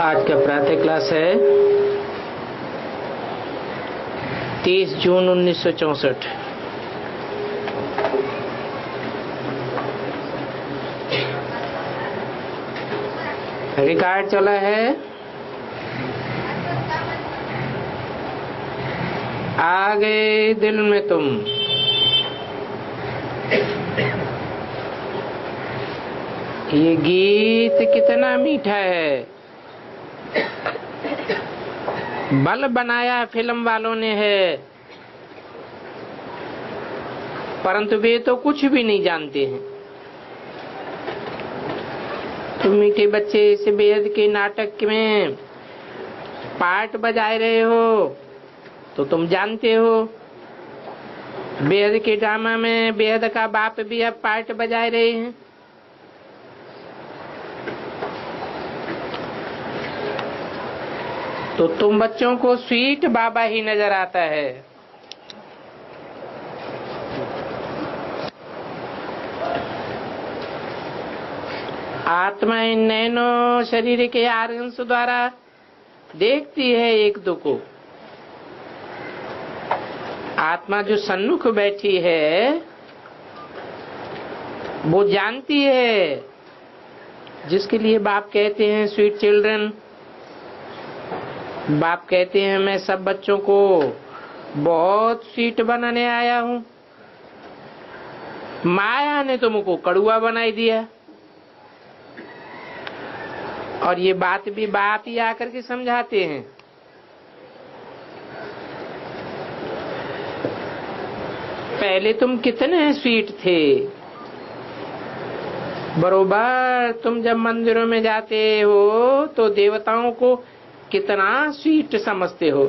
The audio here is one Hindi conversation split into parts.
आज का प्रातः क्लास है 30 जून 1964। रिकॉर्ड चला है। आ गए दिल में तुम। ये गीत कितना मीठा है। बल बनाया फिल्म वालों ने है, परंतु वे तो कुछ भी नहीं जानते हैं। तुम मीठे बच्चे इस बेहद के नाटक में पार्ट बजाए रहे हो तो तुम जानते हो, बेहद के ड्रामा में बेहद का बाप भी अब पार्ट बजाए रहे हैं। तो तुम बच्चों को स्वीट बाबा ही नजर आता है। आत्मा इन नैनो शरीर के आर्गन्स द्वारा देखती है एक दो को। आत्मा जो सन्मुख बैठी है वो जानती है, जिसके लिए बाप कहते हैं स्वीट चिल्ड्रन। बाप कहते हैं मैं सब बच्चों को बहुत स्वीट बनाने आया हूं। माया ने तुमको कड़ुआ बनाई दिया। और ये बात भी बाप ही आकर के समझाते हैं। पहले तुम कितने स्वीट थे। बरोबर तुम जब मंदिरों में जाते हो तो देवताओं को कितना स्वीट समझते हो,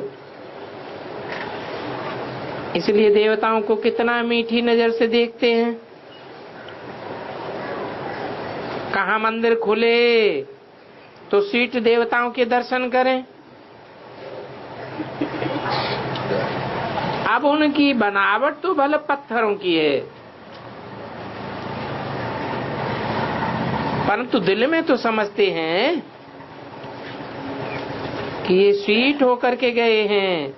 इसलिए देवताओं को कितना मीठी नजर से देखते हैं। कहाँ मंदिर खुले तो स्वीट देवताओं के दर्शन करें। अब उनकी बनावट तो भले पत्थरों की है, परंतु दिल में तो समझते हैं कि ये स्वीट होकर के गए हैं।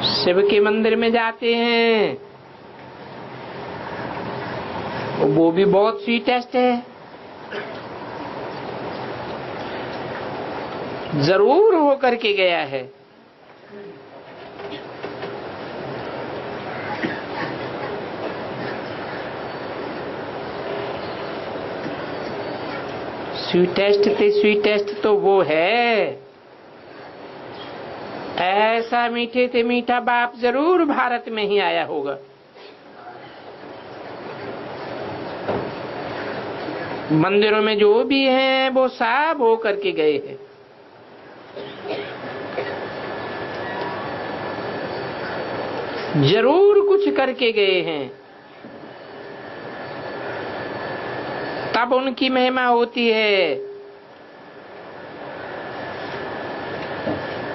शिव के मंदिर में जाते हैं, वो भी बहुत स्वीटेस्ट है। जरूर होकर के गया है। स्वीटेस्ट तो वो है। ऐसा मीठे से मीठा बाप जरूर भारत में ही आया होगा। मंदिरों में जो भी हैं वो सब हो करके गए हैं। जरूर कुछ करके गए हैं, तब उनकी महिमा होती है।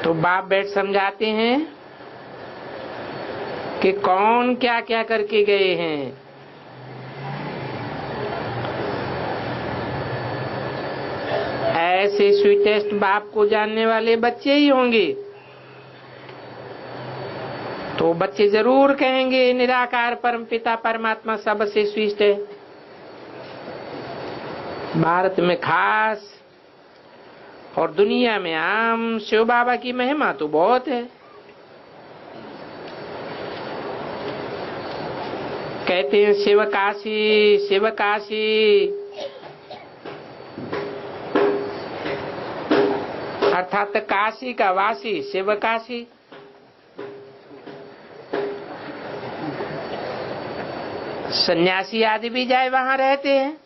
तो बाप बैठ समझाते हैं कि कौन क्या क्या करके गए हैं। ऐसे स्वीटेस्ट बाप को जानने वाले बच्चे ही होंगे। तो बच्चे जरूर कहेंगे निराकार परमपिता परमात्मा सबसे स्वीट है। भारत में खास और दुनिया में आम शिव बाबा की महिमा तो बहुत है। कहते हैं शिव काशी शिव काशी, अर्थात काशी का वासी शिव काशी। सन्यासी आदि भी जाए वहां रहते हैं।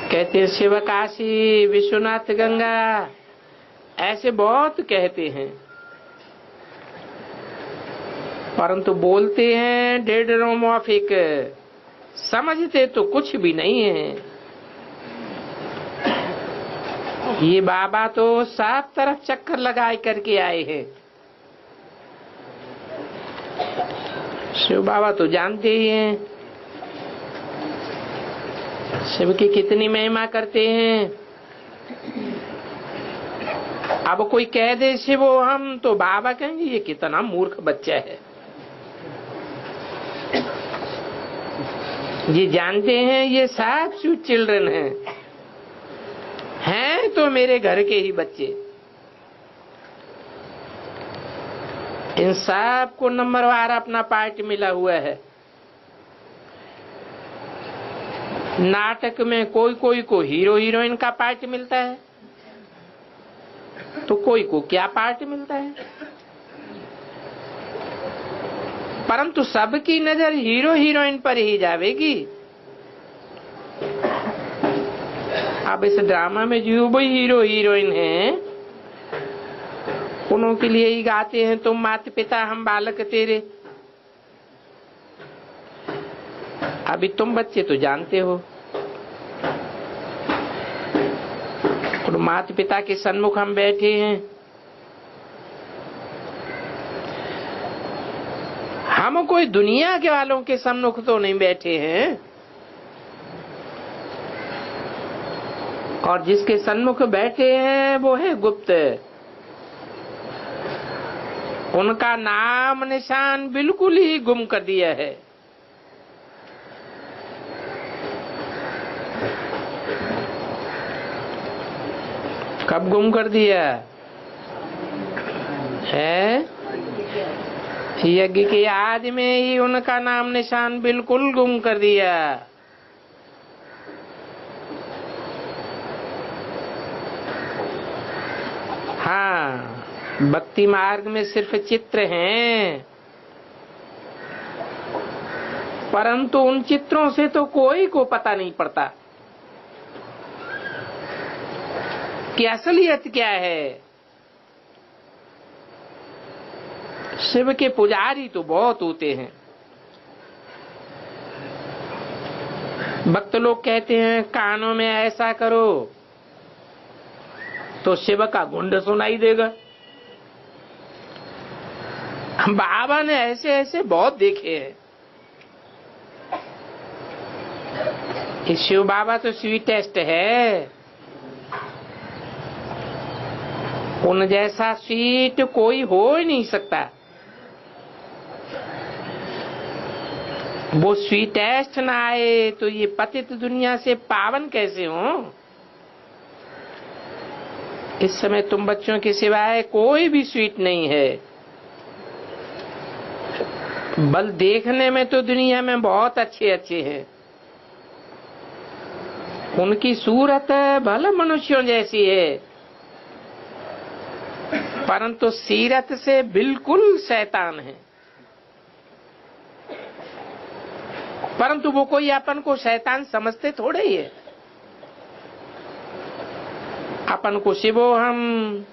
कहते हैं शिव काशी विश्वनाथ गंगा, ऐसे बहुत कहते हैं, परंतु बोलते हैं डेडरोमॉफिक, समझते तो कुछ भी नहीं है। ये बाबा तो 7 तरफ चक्कर लगाए करके आए हैं। शिव बाबा तो जानते ही हैं शिव की कितनी महिमा करते हैं। अब कोई कह दे शिवो हम, तो बाबा कहेंगे ये कितना मूर्ख बच्चा है। ये जानते हैं ये सब स्वीट चिल्ड्रन हैं तो मेरे घर के ही बच्चे। इन सब को नंबरवार अपना पार्ट मिला हुआ है। नाटक में कोई कोई को हीरो हीरोइन का पार्ट मिलता है, तो कोई को क्या पार्ट मिलता है। परंतु सबकी नजर हीरो हीरोइन पर ही जाएगी। अब इस ड्रामा में जो भी हीरो हीरोइन हैं, उन्हों के लिए ही गाते हैं तुम माता पिता हम बालक तेरे। अभी तुम बच्चे तो जानते हो, और माता पिता के सन्मुख हम बैठे हैं। हम कोई दुनिया के वालों के सन्मुख तो नहीं बैठे हैं, और जिसके सन्मुख बैठे हैं वो है गुप्त। उनका नाम निशान बिल्कुल ही गुम कर दिया है। कब गुम कर दिया है? यज्ञ के आदि में ही उनका नाम निशान बिल्कुल गुम कर दिया। हाँ, भक्ति मार्ग में सिर्फ चित्र हैं, परंतु उन चित्रों से तो कोई को पता नहीं पड़ता कि असलियत क्या है। शिव के पुजारी तो बहुत होते हैं। भक्त लोग कहते हैं कानों में ऐसा करो तो शिव का गुंड सुनाई देगा। बाबा ने ऐसे ऐसे बहुत देखे हैं। शिव बाबा तो स्वीटेस्ट है, उन जैसा स्वीट कोई हो ही नहीं सकता। वो स्वीटेस्ट ना आए तो ये पतित दुनिया से पावन कैसे हो। इस समय तुम बच्चों के सिवाय कोई भी स्वीट नहीं है। बल देखने में तो दुनिया में बहुत अच्छे अच्छे हैं, उनकी सूरत भले मनुष्यों जैसी है, परंतु सीरत से बिल्कुल शैतान है। परंतु वो कोई अपन को शैतान समझते थोड़े ही है। अपन को शिवो हम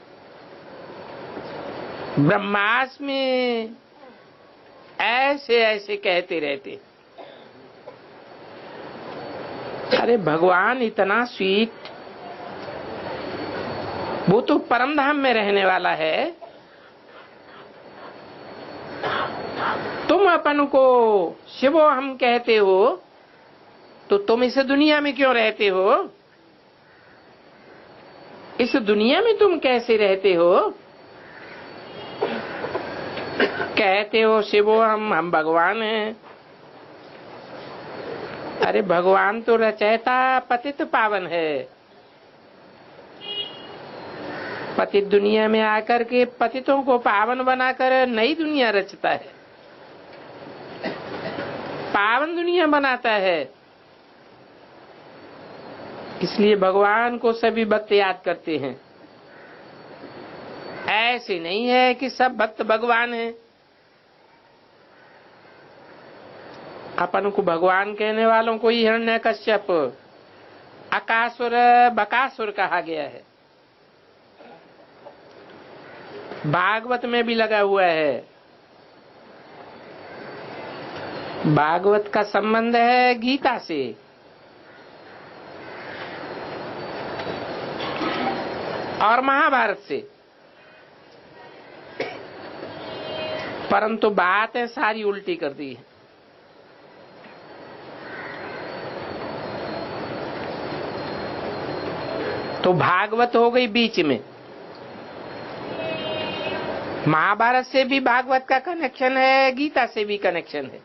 ब्रह्मास में ऐसे ऐसे कहते रहते। अरे भगवान इतना स्वीट, वो तो परम धाम में रहने वाला है। तुम अपन को शिवो हम कहते हो तो तुम इस दुनिया में क्यों रहते हो? इस दुनिया में तुम कैसे रहते हो? कहते हो शिवो हम भगवान हैं। अरे भगवान तो रचयिता पतित पावन है। पतित दुनिया में आकर के पतितों को पावन बनाकर नई दुनिया रचता है, पावन दुनिया बनाता है। इसलिए भगवान को सभी भक्त याद करते हैं। ऐसे नहीं है कि सब भक्त भगवान हैं। अपन को भगवान कहने वालों को हिरण्यकश्यप, अकासुर, बकासुर कहा गया है। भागवत में भी लगा हुआ है। भागवत का संबंध है गीता से। और महाभारत से, परंतु बातें सारी उल्टी कर दी है। तो भागवत हो गई बीच में। महाभारत से भी भागवत का कनेक्शन है, गीता से भी कनेक्शन है।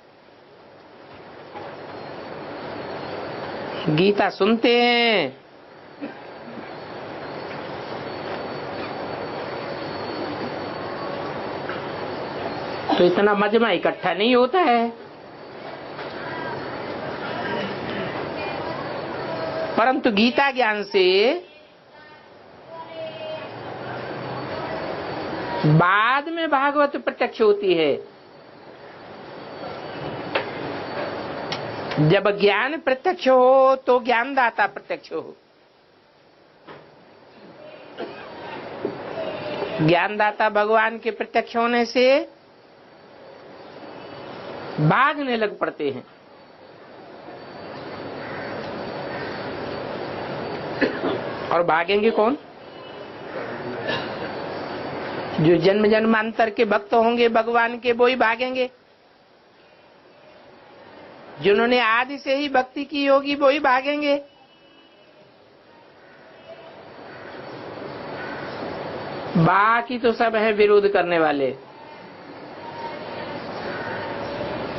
गीता सुनते हैं, तो इतना मजमा इकट्ठा नहीं होता है, परंतु गीता ज्ञान से बाद में भागवत प्रत्यक्ष होती है। जब ज्ञान प्रत्यक्ष हो तो ज्ञानदाता प्रत्यक्ष हो। ज्ञानदाता भगवान के प्रत्यक्ष होने से भागने लग पड़ते हैं। और भागेंगे कौन? जो जन्म जन्मांतर के भक्त होंगे भगवान के, वो ही भागेंगे। जिन्होंने आदि से ही भक्ति की होगी वो ही भागेंगे। बाकी तो सब है विरोध करने वाले,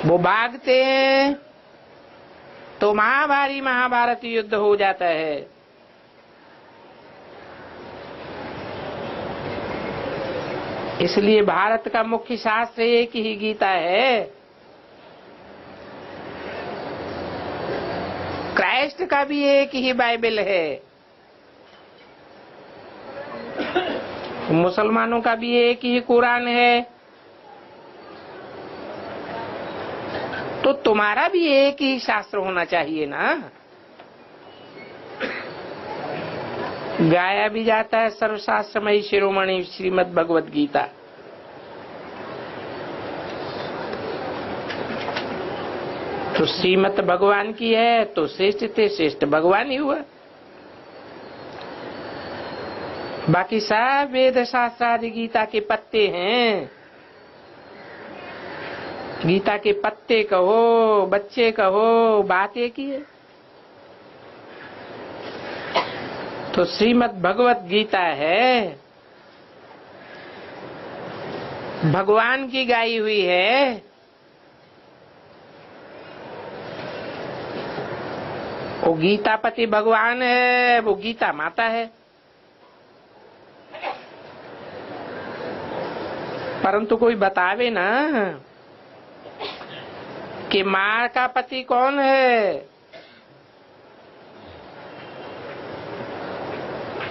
वो भागते हैं तो महाभारी महाभारत युद्ध हो जाता है। इसलिए भारत का मुख्य शास्त्र एक ही गीता है। क्राइस्ट का भी एक ही बाइबल है, मुसलमानों का भी एक ही कुरान है, तो तुम्हारा भी एक ही शास्त्र होना चाहिए ना। गाया भी जाता है सर्वशास्त्रमयी शिरोमणि श्रीमद् भगवत गीता। तो श्रीमत भगवान की है तो श्रेष्ठ थे, श्रेष्ठ भगवान ही हुआ। बाकी सब वेद शास्त्र आदि गीता के पत्ते हैं। गीता के पत्ते कहो, बच्चे कहो, बात एक ही है। तो श्रीमद् भगवत गीता है, भगवान की गाई हुई है। वो गीतापति भगवान है, वो गीता माता है। परंतु कोई बतावे ना कि माँ का पति कौन है।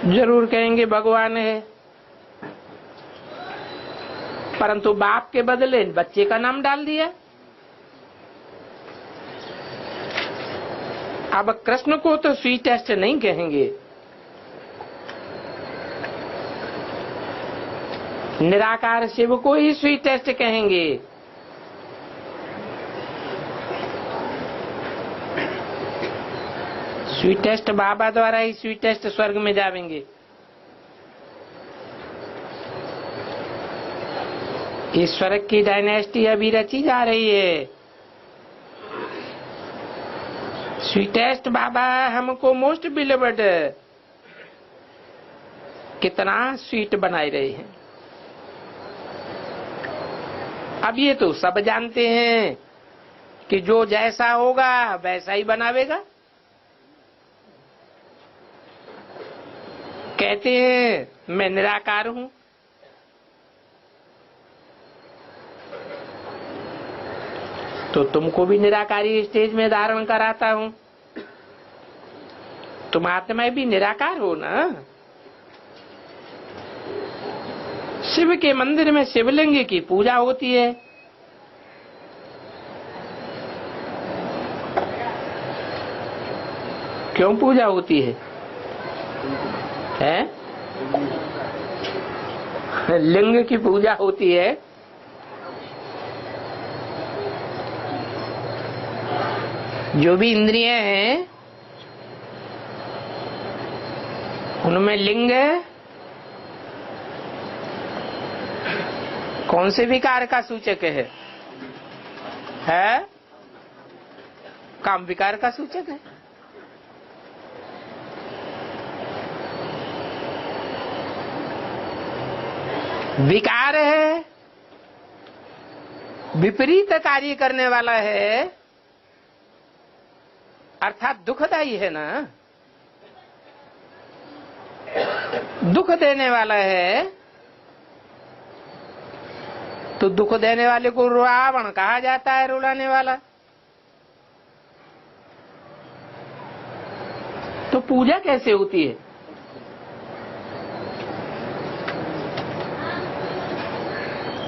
जरूर कहेंगे भगवान है, परंतु बाप के बदले बच्चे का नाम डाल दिया। अब कृष्ण को तो स्वीटेस्ट नहीं कहेंगे, निराकार शिव को ही स्वीटेस्ट कहेंगे। स्वीटेस्ट बाबा द्वारा ही स्वीटेस्ट स्वर्ग में जाएंगे। इस स्वर्ग की डायनेस्टी अभी रची जा रही है। स्वीटेस्ट बाबा हमको मोस्ट बिलीवर्ड कितना स्वीट बनाए रहे हैं। अब ये तो सब जानते हैं कि जो जैसा होगा वैसा ही बनावेगा। कहते हैं मैं निराकार हूं, तो तुमको भी निराकारी स्टेज में धारण कराता हूं। तुम आत्मा भी निराकार हो ना। शिव के मंदिर में शिवलिंग की पूजा होती है। क्यों पूजा होती है? लिंग की पूजा होती है। जो भी इंद्रियां हैं उनमें लिंग कौन से विकार का सूचक है? काम विकार का सूचक है। विकार है, विपरीत कार्य करने वाला है, अर्थात दुखदायी है ना, दुख देने वाला है। तो दुख देने वाले को रावण कहा जाता है, रुलाने वाला। तो पूजा कैसे होती है?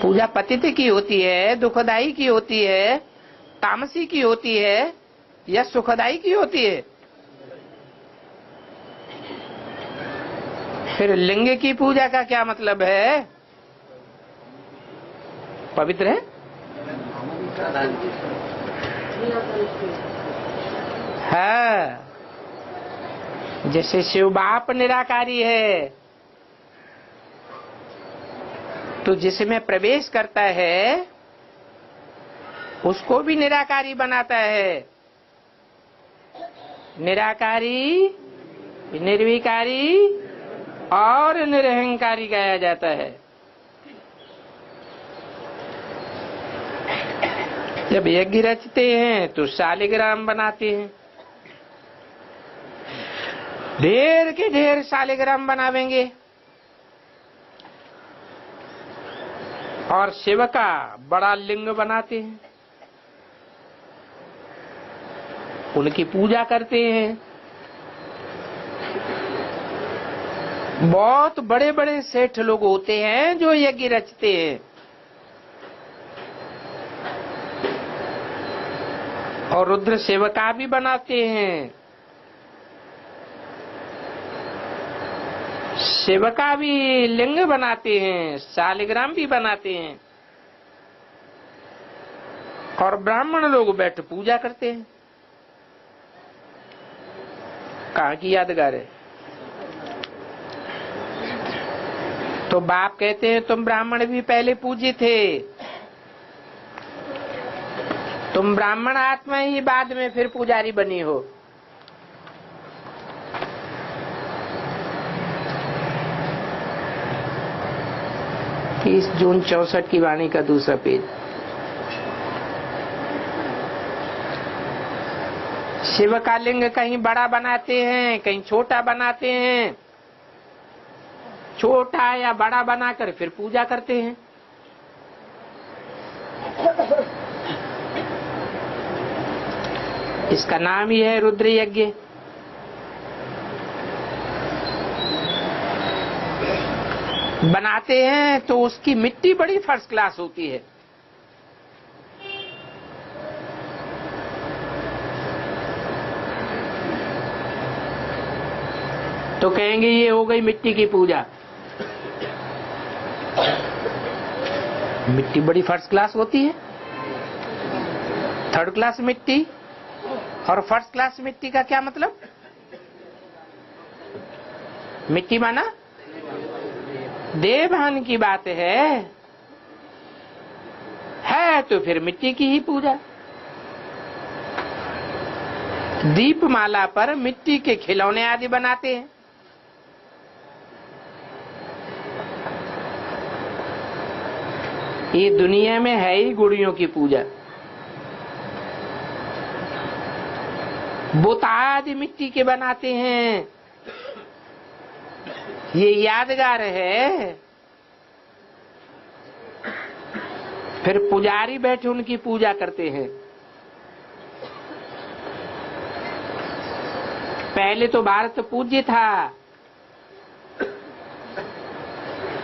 पूजा पतित की होती है, दुखदाई की होती है, तामसी की होती है या सुखदाई की होती है? फिर लिंग की पूजा का क्या मतलब है? पवित्र है? हाँ, जैसे शिव बाप निराकारी है, तो जिसमें प्रवेश करता है उसको भी निराकारी बनाता है। निराकारी, निर्विकारी और निरहंकारी गाया जाता है। जब यज्ञ रचते हैं तो शालिग्राम बनाते हैं, ढेर के ढेर शालिग्राम बनावेंगे और शिव का बड़ा लिंग बनाते हैं, उनकी पूजा करते हैं। बहुत बड़े बड़े सेठ लोग होते हैं जो यज्ञ रचते हैं, और रुद्र सेवका भी बनाते हैं, सेवका भी लिंग बनाते हैं, शालिग्राम भी बनाते हैं, और ब्राह्मण लोग बैठ पूजा करते हैं। कहाँ की यादगार है? तो बाप कहते हैं तुम ब्राह्मण भी पहले पूज्य थे, तुम ब्राह्मण आत्मा ही बाद में फिर पुजारी बनी हो। 30 जून 64 की वाणी का दूसरा पेज। शिव का लिंग कहीं बड़ा बनाते हैं, कहीं छोटा बनाते हैं, छोटा या बड़ा बनाकर फिर पूजा करते हैं। इसका नाम ही है रुद्र यज्ञ। बनाते हैं तो उसकी मिट्टी बड़ी फर्स्ट क्लास होती है। तो कहेंगे ये हो गई मिट्टी की पूजा। मिट्टी बड़ी फर्स्ट क्लास होती है। थर्ड क्लास मिट्टी और फर्स्ट क्लास मिट्टी का क्या मतलब? मिट्टी माना देवभान की बात है तो फिर मिट्टी की ही पूजा। दीपमाला पर मिट्टी के खिलौने आदि बनाते हैं। ये दुनिया में है ही गुड़ियों की पूजा। बुत आदि मिट्टी के बनाते हैं। ये यादगार है। फिर पुजारी बैठे उनकी पूजा करते हैं। पहले तो भारत पूज्य था।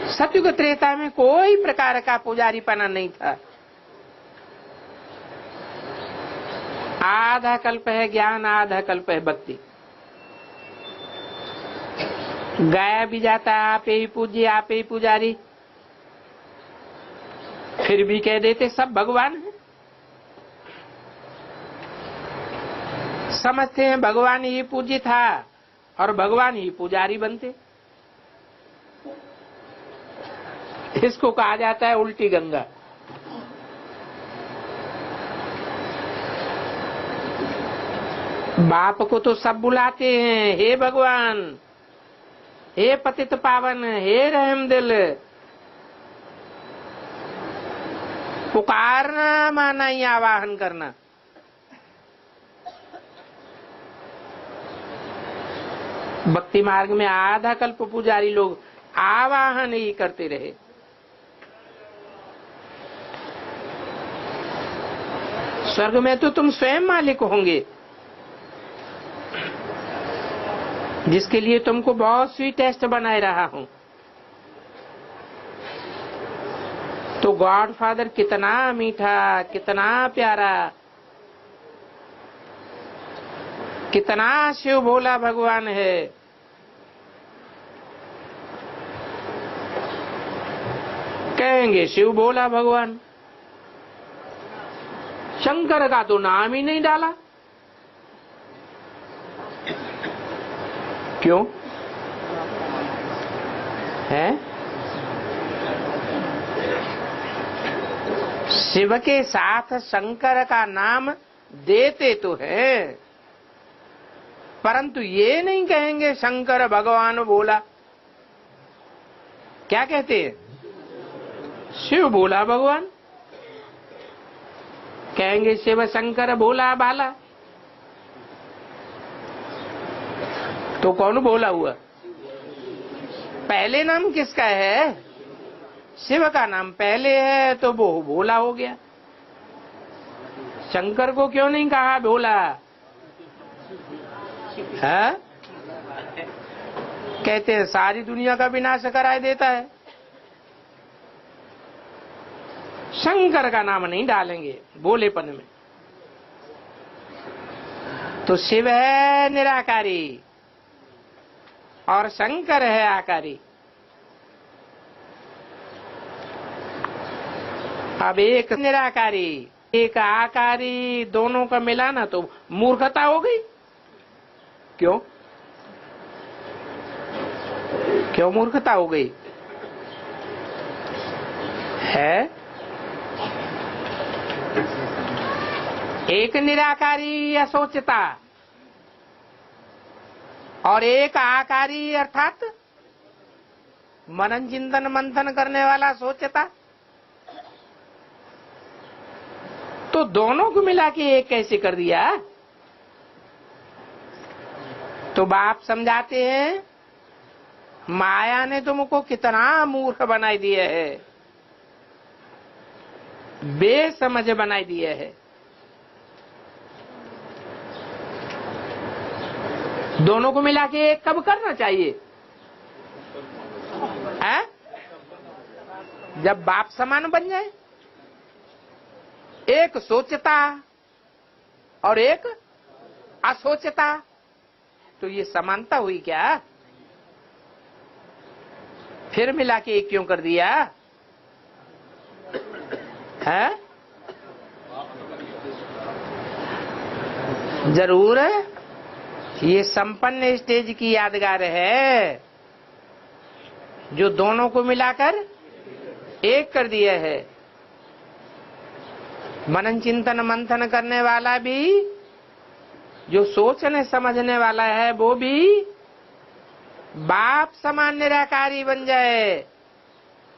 सतयुग त्रेता में कोई प्रकार का पुजारी पना नहीं था। आधा कल्प है ज्ञान, आधा कल्प है भक्ति। गाया भी जाता है आप ही पूज्य, आप ही पुजारी, फिर भी कह देते सब भगवान है। समझते हैं भगवान ही पूज्य था और भगवान ही पुजारी बनते। इसको कहा जाता है उल्टी गंगा। बाप को तो सब बुलाते हैं, हे भगवान, हे पतित पावन, हे रहम दिल, पुकारना माना ही आवाहन करना। भक्ति मार्ग में आधा कल्प पुजारी लोग आवाहन ही करते रहे। स्वर्ग में तो तुम स्वयं मालिक होंगे, जिसके लिए तुमको बहुत सी टेस्ट बनाए रहा हूं। तो गॉड फादर कितना मीठा, कितना प्यारा, कितना शिव भोला भगवान है। कहेंगे शिव भोला भगवान, शंकर का तो नाम ही नहीं डाला। क्यों है? शिव के साथ शंकर का नाम देते तो है, परंतु ये नहीं कहेंगे शंकर भगवान बोला। क्या कहते हैं? शिव भोला भगवान। कहेंगे शिव शंकर भोला भाला। तो कौन भोला हुआ? पहले नाम किसका है? शिव का नाम पहले है तो वो भोला हो गया। शंकर को क्यों नहीं कहा भोला? है? कहते हैं सारी दुनिया का विनाश कराए देता है। शंकर का नाम नहीं डालेंगे भोलेपन में। तो शिव है निराकारी और शंकर है आकारी। अब एक निराकारी एक आकारी दोनों का मिलाना तो मूर्खता हो गई। क्यों क्यों मूर्खता हो गई है? एक निराकारी असोचता और एक आकारी अर्थात मनन चिंतन मंथन करने वाला सोचता। तो दोनों को मिला के एक कैसे कर दिया? तो बाप समझाते हैं माया ने तुमको कितना मूर्ख बनाई दिया है, बेसमझ बनाई दिया है। दोनों को मिला के एक कब करना चाहिए? है? जब बाप समान बन जाए। एक सोचता और एक असोचता, तो ये समानता हुई क्या? फिर मिला के एक क्यों कर दिया है? जरूर ये संपन्न स्टेज की यादगार है जो दोनों को मिलाकर एक कर दिया है। मनन चिंतन मंथन करने वाला भी, जो सोचने समझने वाला है वो भी बाप समान निराकारी बन जाए,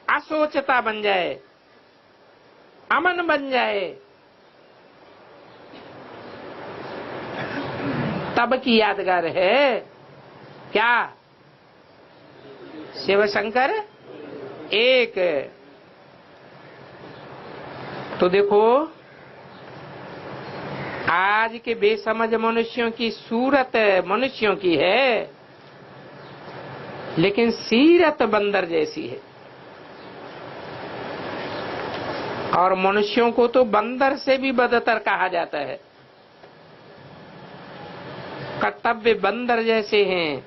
असोचता बन जाए, अमन बन जाए, तब की यादगार है। क्या? शिव शंकर एक। तो देखो आज के बेसमझ मनुष्यों की सूरत मनुष्यों की है, लेकिन सीरत बंदर जैसी है। और मनुष्यों को तो बंदर से भी बदतर कहा जाता है। कर्तव्य बंदर जैसे हैं।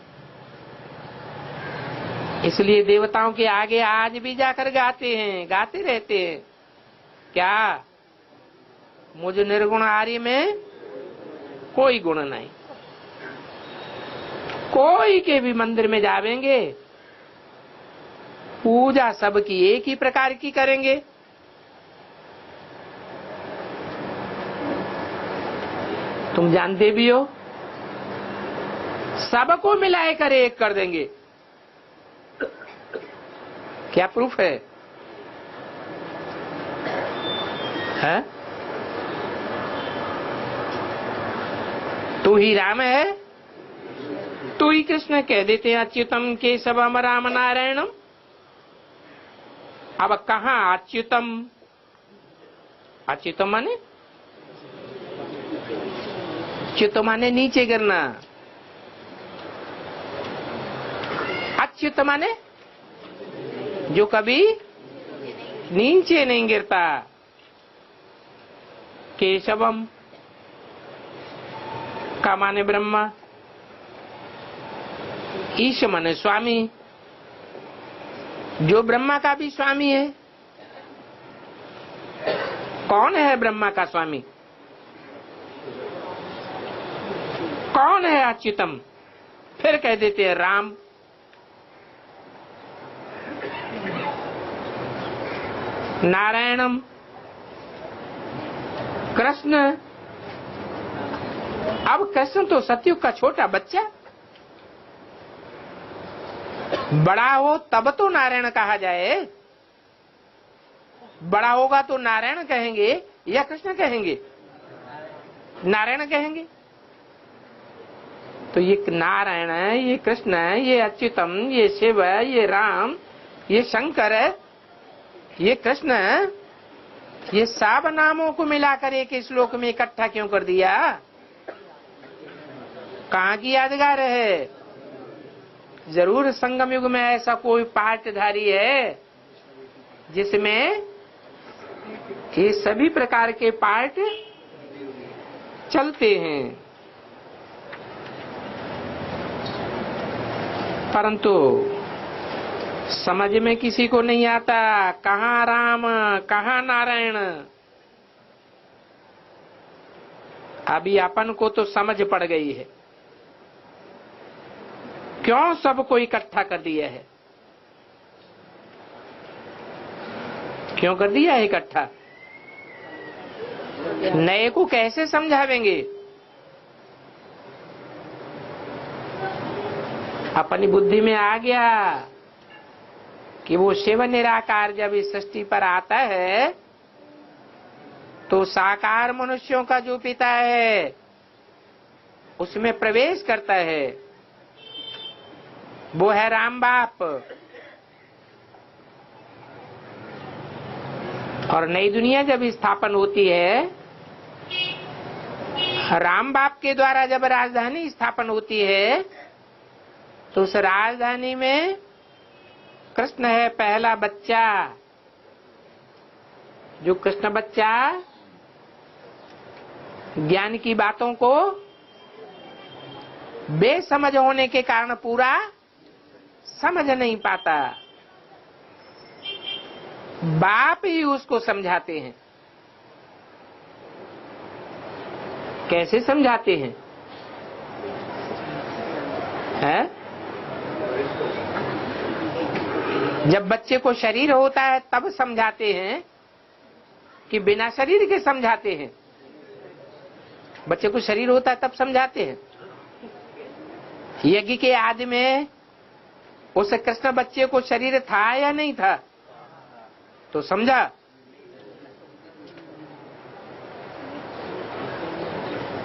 इसलिए देवताओं के आगे आज भी जाकर गाते हैं, गाते रहते हैं। क्या? मुझ निर्गुण आर्य में कोई गुण नहीं। कोई के भी मंदिर में जावेंगे, पूजा सबकी एक ही प्रकार की करेंगे। तुम जानते भी हो, सबको मिलाए कर एक कर देंगे। क्या प्रूफ है? है? तू ही राम है, तू ही कृष्ण कह देते हैं अच्युतम केशवम राम नारायणम। अब कहाँ अच्युतम? अच्युतम माने, अच्युत माने नीचे गिरना, अच्युत माने जो कभी नीचे नहीं गिरता। केशवम का माने ब्रह्मा, ईश माने स्वामी, जो ब्रह्मा का भी स्वामी है। कौन है ब्रह्मा का स्वामी? कौन है अच्युतम? फिर कह देते हैं राम। नारायणम कृष्ण। अब कृष्ण तो सतयुग का छोटा बच्चा, बड़ा हो तब तो नारायण कहा जाए। बड़ा होगा तो नारायण कहेंगे या कृष्ण कहेंगे? नारायण कहेंगे। तो ये नारायण है, ये कृष्ण है, ये अच्युतम, ये शिव है, ये राम, ये शंकर है, ये कृष्ण है, ये सब नामों को मिलाकर एक श्लोक में इकट्ठा क्यों कर दिया? कहाँ की यादगार है? जरूर संगम युग में ऐसा कोई पाठधारी है जिसमें ये सभी प्रकार के पाठ चलते हैं, परंतु समझ में किसी को नहीं आता। कहाँ राम, कहाँ नारायण। अभी अपन को तो समझ पड़ गई है, क्यों सबको इकट्ठा कर दिया है? क्यों कर दिया है इकट्ठा? नए को कैसे समझावेंगे? अपनी बुद्धि में आ गया कि वो शिव निराकार जब इस सृष्टि पर आता है तो साकार मनुष्यों का जो पिता है उसमें प्रवेश करता है, वो है राम बाप। और नई दुनिया जब स्थापन होती है, राम बाप के द्वारा जब राजधानी स्थापन होती है, तो उस राजधानी में कृष्ण है पहला बच्चा। जो कृष्ण बच्चा ज्ञान की बातों को बेसमझ होने के कारण पूरा समझ नहीं पाता, बाप ही उसको समझाते हैं। कैसे समझाते हैं? है? जब बच्चे को शरीर होता है तब समझाते हैं कि बिना शरीर के समझाते हैं? बच्चे को शरीर होता है तब समझाते हैं। यज्ञ के आदि में उस कृष्ण बच्चे को शरीर था या नहीं था? तो समझा।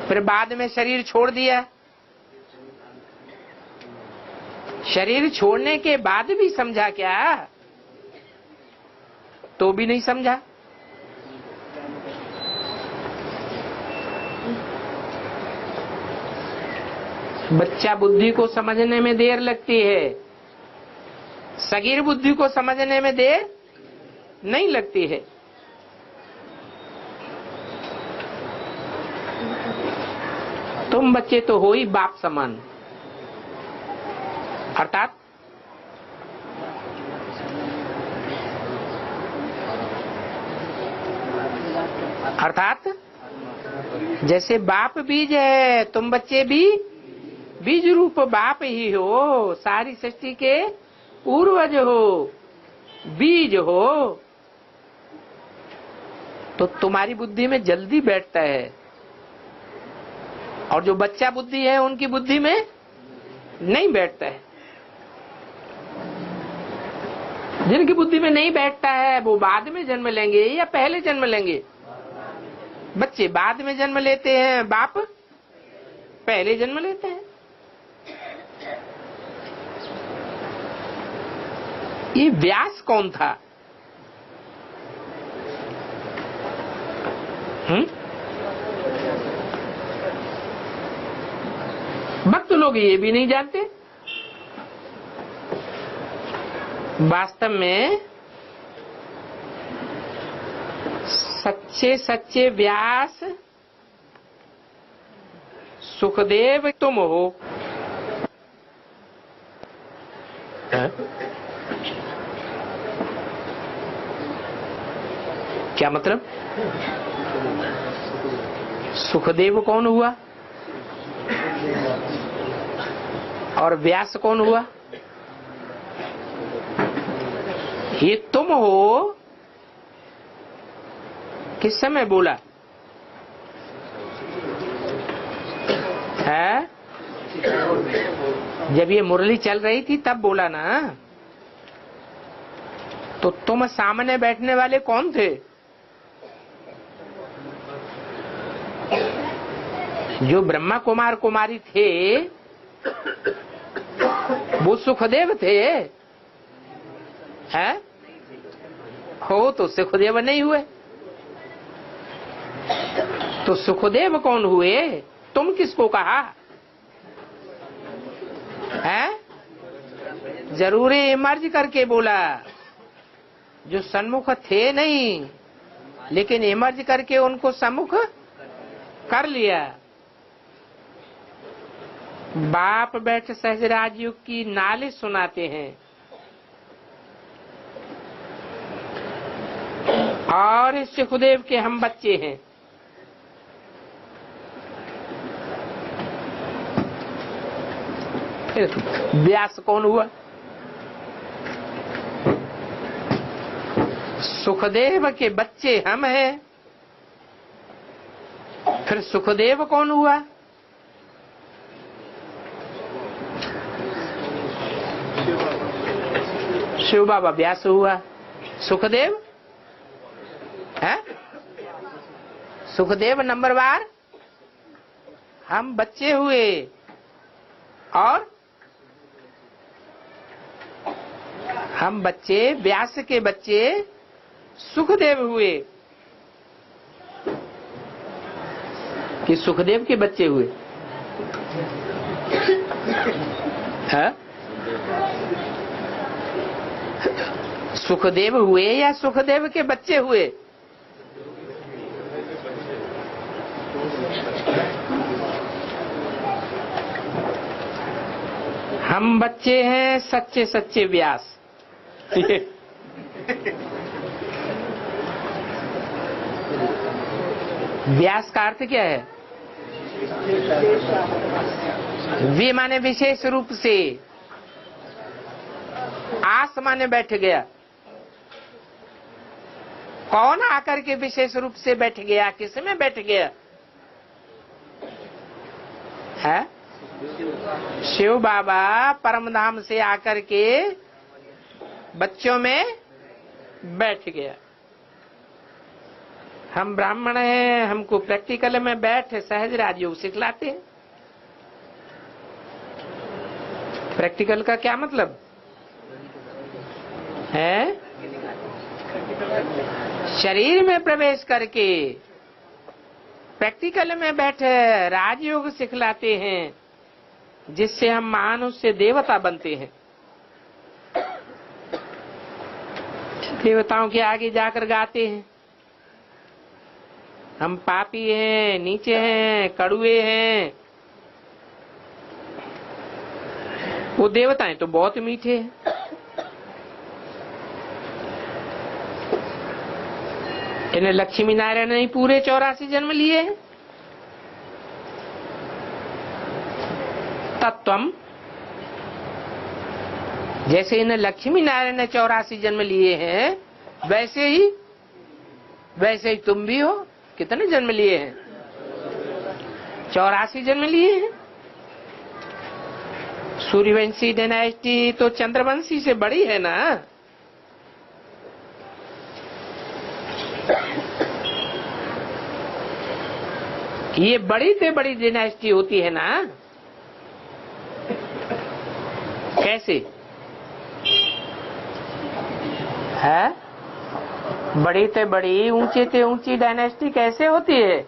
फिर बाद में शरीर छोड़ दिया, शरीर छोड़ने के बाद भी समझा क्या? तो भी नहीं समझा। बच्चा बुद्धि को समझने में देर लगती है, सगीर बुद्धि को समझने में देर नहीं लगती है। तुम बच्चे तो हो ही बाप समान, अर्थात जैसे बाप बीज है, तुम बच्चे भी बीज रूप बाप ही हो, सारी सृष्टि के पूर्वज हो, बीज हो। तो तुम्हारी बुद्धि में जल्दी बैठता है, और जो बच्चा बुद्धि है उनकी बुद्धि में नहीं बैठता है। जिनकी बुद्धि में नहीं बैठता है वो बाद में जन्म लेंगे या पहले जन्म लेंगे? बच्चे बाद में जन्म लेते हैं, बाप पहले जन्म लेते हैं। ये व्यास कौन था? भक्त लोग ये भी नहीं जानते। वास्तव में सच्चे सच्चे व्यास सुखदेव तुम हो। क्या मतलब? सुखदेव कौन हुआ और व्यास कौन हुआ? ये तुम हो किस समय बोला है? जब ये मुरली चल रही थी तब बोला ना। तो तुम सामने बैठने वाले कौन थे? जो ब्रह्मा कुमार कुमारी थे वो सुखदेव थे, हैं? हो तो सुखदेव नहीं हुए। तो सुखदेव कौन हुए? तुम किसको कहा है? जरूरी इमर्ज करके बोला। जो सन्मुख थे नहीं, लेकिन इमर्ज करके उनको सम्मुख कर लिया। बाप बैठ सहजराज युग की नालिश सुनाते हैं और इस सुखदेव के हम बच्चे हैं। व्यास कौन हुआ? सुखदेव के बच्चे हम हैं। फिर सुखदेव कौन हुआ? शिव बाबा व्यास हुआ। सुखदेव है? सुखदेव नंबरवार हम बच्चे हुए और हम बच्चे व्यास के बच्चे सुखदेव हुए कि सुखदेव के बच्चे हुए? है? सुखदेव हुए या सुखदेव के बच्चे हुए? हम बच्चे हैं सच्चे सच्चे व्यास। व्यास का अर्थ क्या है? वे माने विशेष रूप से, आस माने बैठ गया। कौन आकर के विशेष रूप से बैठ गया? किस में बैठ गया है? शिव बाबा परमधाम से आकर के बच्चों में बैठ गया। हम ब्राह्मण हैं, हमको प्रैक्टिकल में बैठ सहज राजयोग सिखलाते हैं। प्रैक्टिकल का क्या मतलब है? शरीर में प्रवेश करके प्रैक्टिकल में बैठे राजयोग सिखलाते हैं, जिससे हम मानुष से देवता बनते हैं। देवताओं के आगे जाकर गाते हैं हम पापी हैं, नीचे हैं, कड़ुए हैं। वो देवताएं तो बहुत मीठे हैं। इन्हें लक्ष्मी नारायण ने पूरे 84 जन्म लिए हैं। तत्वम जैसे इन्हें लक्ष्मी नारायण ने 84 जन्म लिए हैं, वैसे ही तुम भी हो। कितने जन्म लिए हैं? 84 जन्म लिए हैं। सूर्यवंशी डायनेस्टी तो चंद्रवंशी से बड़ी है ना। ये बड़ी से बड़ी डायनेस्टी होती है ना, कैसे है? बड़ी से बड़ी, ऊंची से ऊंची डायनेस्टी कैसे होती है?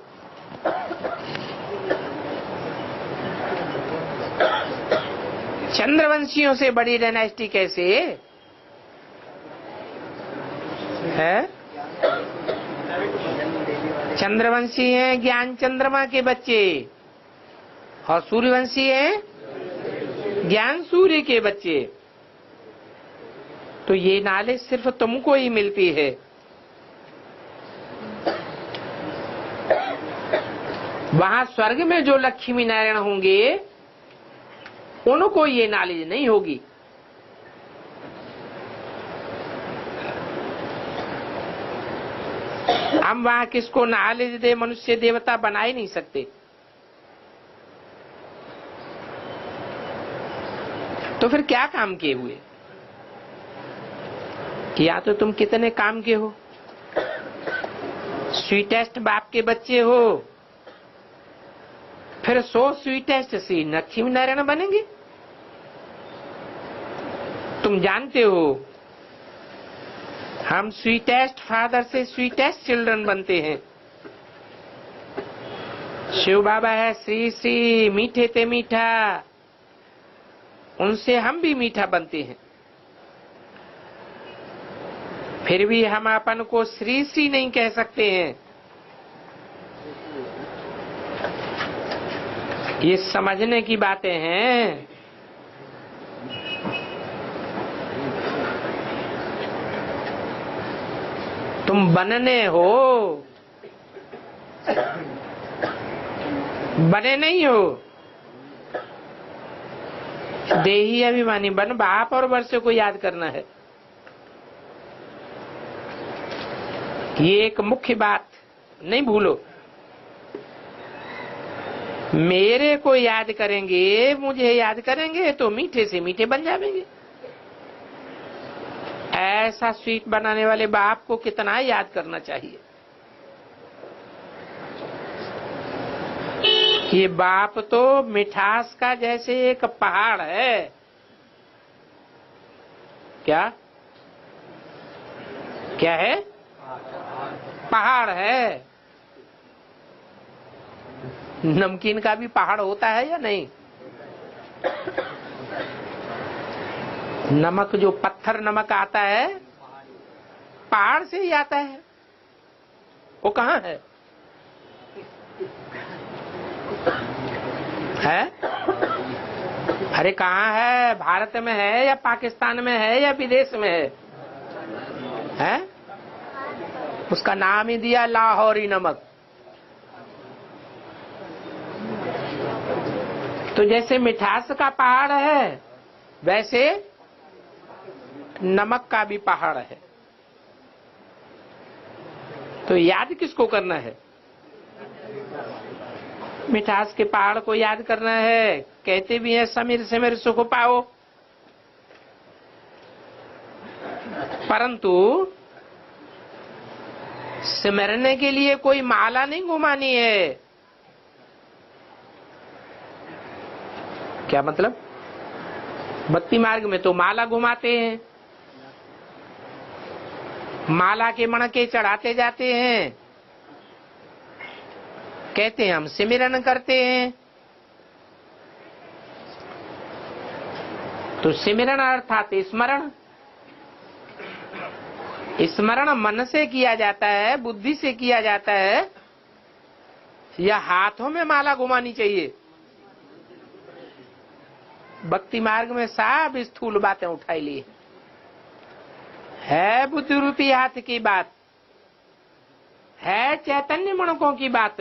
चंद्रवंशियों से बड़ी डायनेस्टी कैसे है? चंद्रवंशी हैं ज्ञान चंद्रमा के बच्चे, और सूर्यवंशी हैं ज्ञान सूर्य के बच्चे। तो ये नॉलेज सिर्फ तुमको ही मिलती है। वहां स्वर्ग में जो लक्ष्मी नारायण होंगे उनको ये नॉलेज नहीं होगी। हम वहां किसको नॉलेज दे, मनुष्य देवता बना ही नहीं सकते। तो फिर क्या काम किए हुए? या तो तुम कितने काम के हो, स्वीटेस्ट बाप के बच्चे हो, फिर 100 स्वीटेस्ट से लक्ष्मी नारायण बनेंगे। तुम जानते हो हम स्वीटेस्ट फादर से स्वीटेस्ट चिल्ड्रन बनते हैं। शिव बाबा है श्री श्री मीठे ते मीठा, उनसे हम भी मीठा बनते हैं। फिर भी हम अपन को श्री श्री नहीं कह सकते हैं। ये समझने की बातें हैं। तुम बनने हो, बने नहीं हो। देही अभिमानी बन, बाप और वर्ष को याद करना है। ये एक मुख्य बात नहीं भूलो। मेरे को याद करेंगे, मुझे याद करेंगे तो मीठे से मीठे बन जाएंगे। ऐसा स्वीट बनाने वाले बाप को कितना याद करना चाहिए। ये बाप तो मिठास का जैसे एक पहाड़ है। क्या क्या है? पहाड़ है। नमकीन का भी पहाड़ होता है या नहीं? नमक जो पत्थर नमक आता है पहाड़ से ही आता है। वो कहाँ है? है? अरे कहाँ है? भारत में है या पाकिस्तान में है या विदेश में है? है? उसका नाम ही दिया लाहौरी नमक। तो जैसे मिठास का पहाड़ है वैसे नमक का भी पहाड़ है। तो याद किसको करना है? मिठास के पहाड़ को याद करना है। कहते भी हैं समीर सिमर सुख पाओ, परंतु सिमरने के लिए कोई माला नहीं घुमानी है। क्या मतलब? भक्ति मार्ग में तो माला घुमाते हैं, माला के मणके चढ़ाते जाते हैं, कहते हैं हम सिमरन करते हैं। तो सिमरन अर्थात स्मरण। स्मरण मन से किया जाता है, बुद्धि से किया जाता है, या हाथों में माला घुमानी चाहिए? भक्ति मार्ग में सब स्थूल बातें उठाई ली है। बुद्धि रूपी हाथ की बात है, चैतन्य मणकों की बात।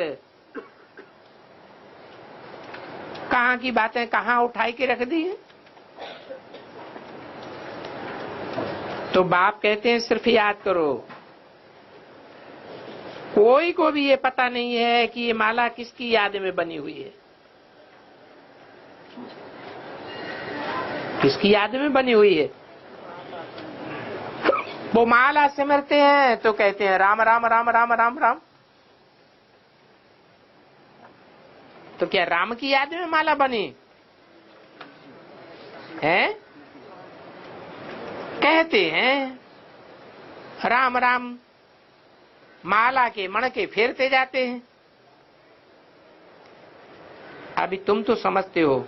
कहाँ की बातें कहाँ उठाई के रख दी है? तो बाप कहते हैं सिर्फ याद करो। कोई को भी ये पता नहीं है कि ये माला किसकी याद में बनी हुई है, किसकी याद में बनी हुई है। वो माला सिमरते हैं तो कहते हैं राम राम राम राम राम राम। तो क्या राम की याद में माला बनी है? कहते हैं राम राम, माला के मणके फेरते जाते हैं। अभी तुम तो समझते हो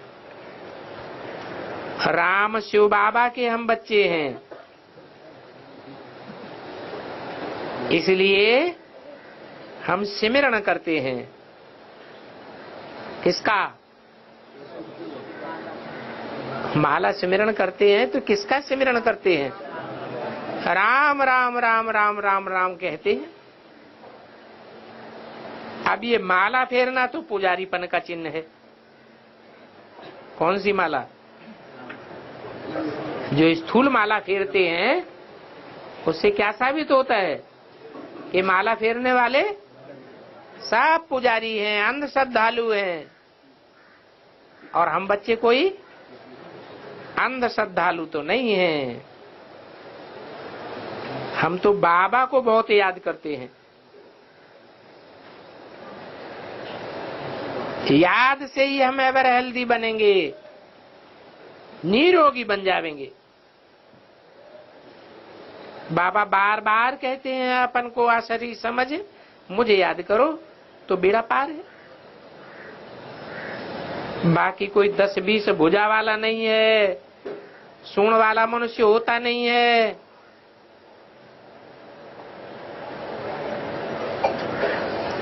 राम शिव बाबा के हम बच्चे हैं, इसलिए हम सिमरण करते हैं। किसका? माला सिमरण करते हैं तो किसका सिमरण करते हैं? राम राम राम राम राम राम कहते हैं। अब ये माला फेरना तो पुजारीपन का चिन्ह है। कौन सी माला? जो स्थूल माला फेरते हैं उससे क्या साबित होता है कि माला फेरने वाले सब पुजारी हैं, अंध श्रद्धालु हैं, और हम बच्चे कोई अंध श्रद्धालु तो नहीं हैं। हम तो बाबा को बहुत याद करते हैं। याद से ही हम एवर हेल्दी बनेंगे, निरोगी बन जाएंगे। बाबा बार बार कहते हैं अपन को आशरी समझ, मुझे याद करो तो बेड़ा पार है। बाकी कोई 10-20 भुजा वाला नहीं है, सूंड वाला मनुष्य होता नहीं है।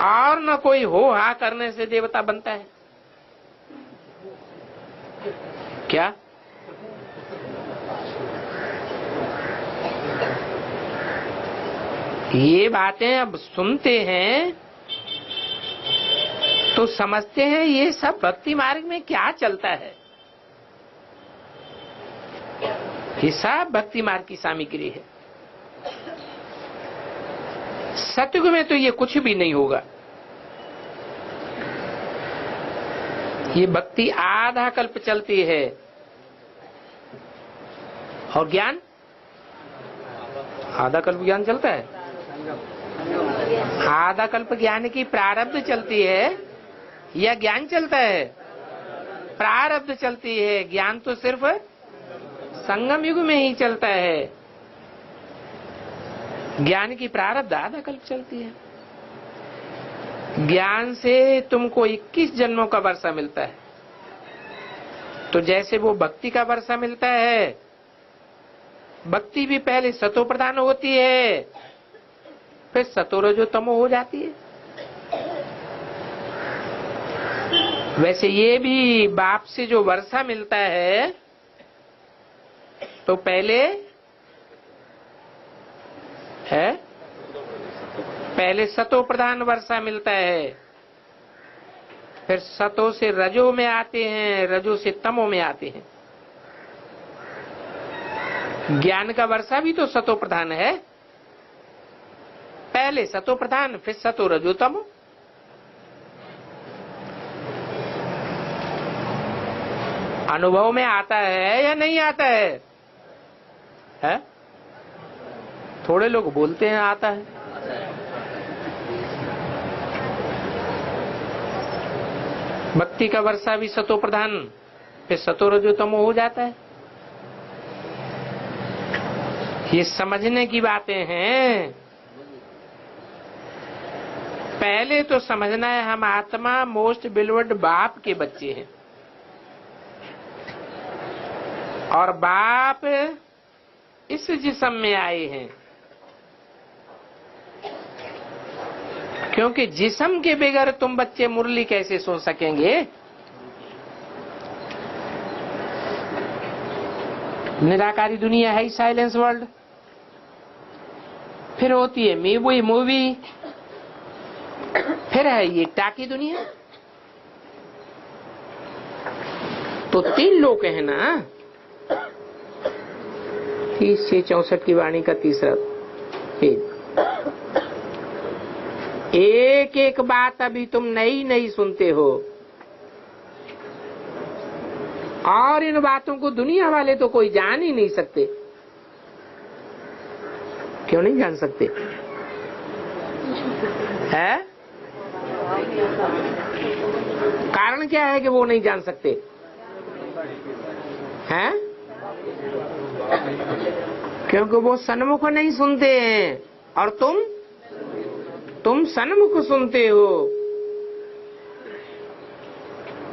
और न कोई हो हा करने से देवता बनता है। क्या? ये बातें अब सुनते हैं तो समझते हैं ये सब भक्ति मार्ग में क्या चलता है। ये सब भक्ति मार्ग की सामग्री है। सतयुग में तो ये कुछ भी नहीं होगा। ये भक्ति आधा कल्प चलती है और ज्ञान आधा कल्प ज्ञान चलता है। आधा कल्प ज्ञान की प्रारब्ध चलती है या ज्ञान चलता है? प्रारब्ध चलती है। ज्ञान तो सिर्फ संगम युग में ही चलता है। ज्ञान की प्रारब्ध आधा कल्प चलती है। ज्ञान से तुमको 21 जन्मों का वर्षा मिलता है। तो जैसे वो भक्ति का वर्षा मिलता है, भक्ति भी पहले सतो प्रधान होती है, फिर सतो रजो तमो हो जाती है। वैसे ये भी बाप से जो वर्षा मिलता है तो पहले सतो प्रधान वर्षा मिलता है, फिर सतो से रजो में आते हैं, रजो से तमो में आते हैं। ज्ञान का वर्षा भी तो सतो प्रधान है। पहले सतो प्रधान, फिर सतो रजो तमो। अनुभव में आता है या नहीं आता है? थोड़े लोग बोलते हैं आता है। भक्ति का वर्षा भी सतो प्रधान, फिर सतो रजो तमो हो जाता है। ये समझने की बातें हैं। पहले तो समझना है हम आत्मा मोस्ट बिलोव्ड बाप के बच्चे हैं, और बाप इस जिस्म में आए हैं, क्योंकि जिस्म के बगैर तुम बच्चे मुरली कैसे सुन सकेंगे? निराकारी दुनिया है साइलेंस वर्ल्ड, फिर होती है मीवी मूवी, फिर है ये टाकी दुनिया। तो 3 लोक है ना। 30 से 64 की वाणी का तीसरा पेज। एक एक बात अभी तुम नई सुनते हो, और इन बातों को दुनिया वाले तो कोई जान ही नहीं सकते। क्यों नहीं जान सकते? है कारण कारण क्या है कि वो नहीं जान सकते हैं? क्योंकि वो सन्मुख नहीं सुनते हैं और तुम सन्मुख सुनते हो।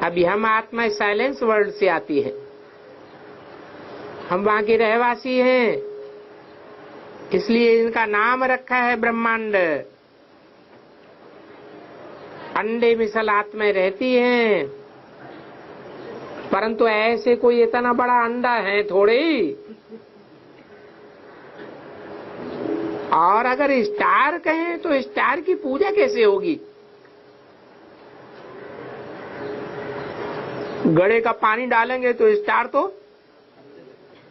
अभी हम आत्मा साइलेंस वर्ल्ड से आती है, हम वहां के रहवासी हैं, इसलिए इनका नाम रखा है ब्रह्मांड। अंडे मिसल आत्माएं रहती हैं, परंतु ऐसे कोई इतना बड़ा अंडा है थोड़े। और अगर स्टार कहें तो स्टार की पूजा कैसे होगी? घड़े का पानी डालेंगे तो स्टार तो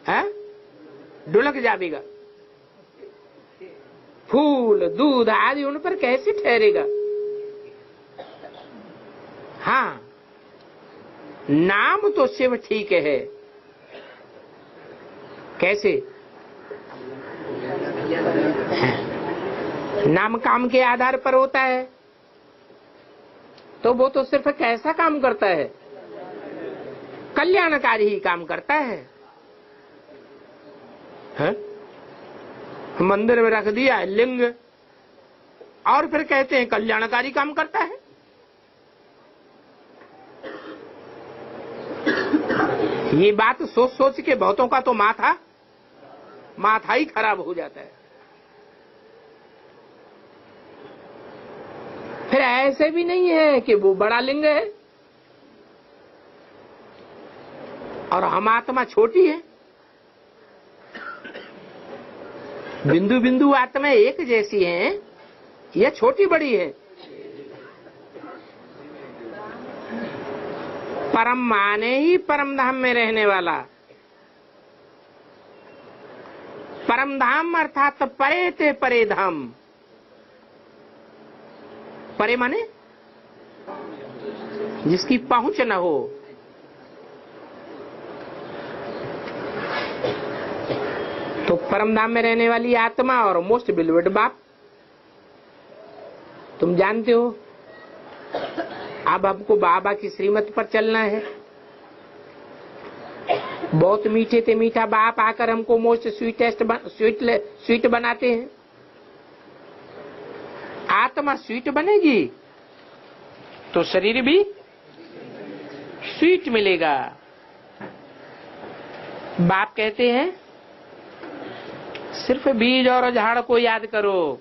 है ढुलक जाएगा। फूल दूध आदि उन पर कैसे ठहरेगा? हाँ, नाम तो शिव ठीक है। कैसे? नाम काम के आधार पर होता है, तो वो तो सिर्फ कैसा काम करता है? कल्याणकारी ही काम करता है। मंदिर में रख दिया है लिंग और फिर कहते हैं कल्याणकारी काम करता है। ये बात सोच सोच के बहुतों का तो माथा ही खराब हो जाता है। फिर ऐसे भी नहीं है कि वो बड़ा लिंग है और हम आत्मा छोटी है। बिंदु बिंदु आत्मा एक जैसी हैं या छोटी बड़ी है? परम माने ही परम धाम में रहने वाला। परम धाम अर्थात परे ते परे धाम। परे माने जिसकी पहुंच न हो। तो परम धाम में रहने वाली आत्मा और मोस्ट बिलीव्ड बाप। तुम जानते हो अब हमको बाबा की श्रीमत पर चलना है। बहुत मीठे से मीठा बाप आकर हमको मोस्ट स्वीट बनाते हैं। आत्मा स्वीट बनेगी तो शरीर भी स्वीट मिलेगा। बाप कहते हैं सिर्फ बीज और झाड़ को याद करो।